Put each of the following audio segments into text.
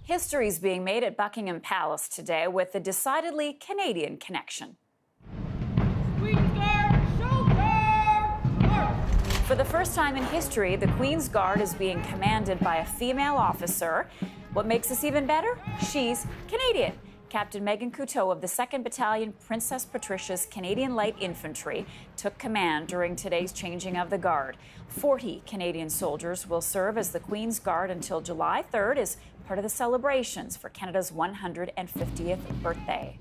History is being made at Buckingham Palace today with a decidedly Canadian connection. For the first time in history, the Queen's Guard is being commanded by a female officer. What makes this even better? She's Canadian. Captain Megan Couteau of the 2nd Battalion, Princess Patricia's Canadian Light Infantry, took command during today's changing of the Guard. 40 Canadian soldiers will serve as the Queen's Guard until July 3rd as part of the celebrations for Canada's 150th birthday.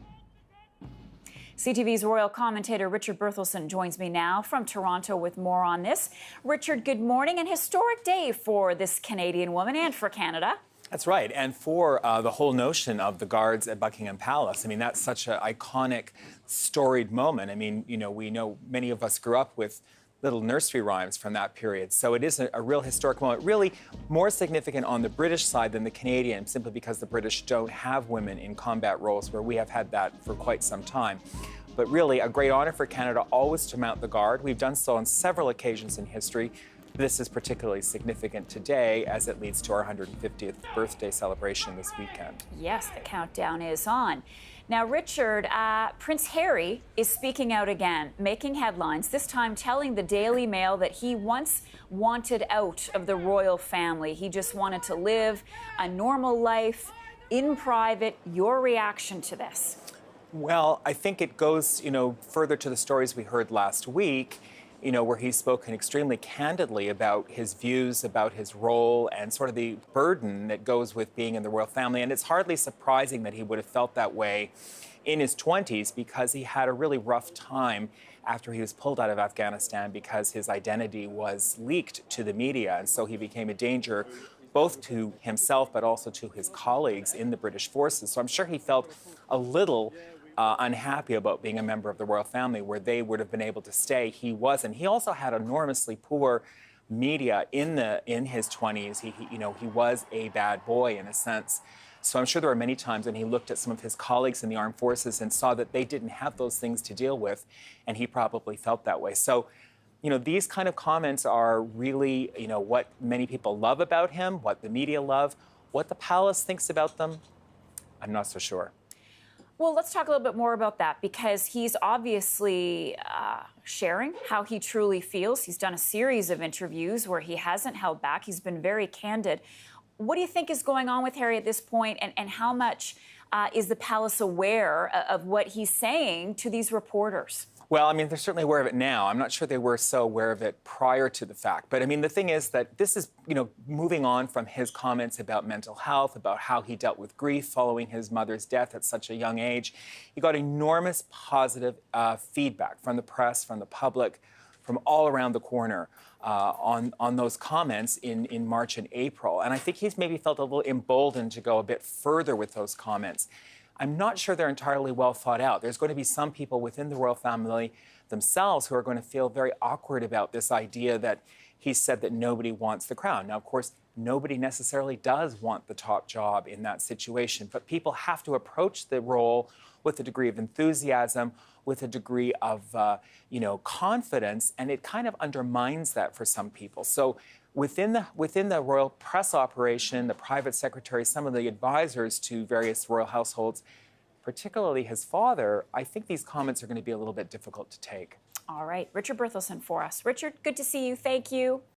CTV's royal commentator Richard Berthelsen joins me now from Toronto with more on this. Richard, good morning. An historic day for this Canadian woman and for Canada. That's right, and for the whole notion of the guards at Buckingham Palace. I mean, that's such an iconic, storied moment. I mean, we know many of us grew up with little nursery rhymes from that period. So it is a real historic moment, really more significant on the British side than the Canadian, simply because the British don't have women in combat roles, where we have had that for quite some time. But really, a great honor for Canada always to mount the Guard. We've done so on several occasions in history. This is particularly significant today as it leads to our 150th birthday celebration this weekend. Yes, the countdown is on. Now, Richard, Prince Harry is speaking out again, making headlines, this time telling the Daily Mail that he once wanted out of the royal family. He just wanted to live a normal life in private. Your reaction to this? Well, I think it goes, further to the stories we heard last week, where he's spoken extremely candidly about his views, about his role, and sort of the burden that goes with being in the royal family. And it's hardly surprising that he would have felt that way in his 20s, because he had a really rough time after he was pulled out of Afghanistan because his identity was leaked to the media. And so he became a danger both to himself but also to his colleagues in the British forces. So I'm sure he felt a little unhappy about being a member of the royal family, where they would have been able to stay. He wasn't. He also had enormously poor media in his 20s. He was a bad boy in a sense. So I'm sure there were many times when he looked at some of his colleagues in the armed forces and saw that they didn't have those things to deal with, and he probably felt that way. So, these kind of comments are really, what many people love about him, what the media love. What the palace thinks about them, I'm not so sure. Well, let's talk a little bit more about that, because he's obviously sharing how he truly feels. He's done a series of interviews where he hasn't held back. He's been very candid. What do you think is going on with Harry at this point, and how much is the palace aware of what he's saying to these reporters? Well, I mean, they're certainly aware of it now. I'm not sure they were so aware of it prior to the fact. But I mean, the thing is that this is, moving on from his comments about mental health, about how he dealt with grief following his mother's death at such a young age. He got enormous positive feedback from the press, from the public, from all around the corner on those comments in March and April. And I think he's maybe felt a little emboldened to go a bit further with those comments. I'm not sure they're entirely well thought out. There's going to be some people within the royal family themselves who are going to feel very awkward about this idea that he said that nobody wants the crown. Now, of course, nobody necessarily does want the top job in that situation, but people have to approach the role with a degree of enthusiasm, with a degree of, confidence, and it kind of undermines that for some people. So within the royal press operation, the private secretary, some of the advisors to various royal households, particularly his father, I think these comments are going to be a little bit difficult to take. All right. Richard Berthelsen for us. Richard, good to see you. Thank you.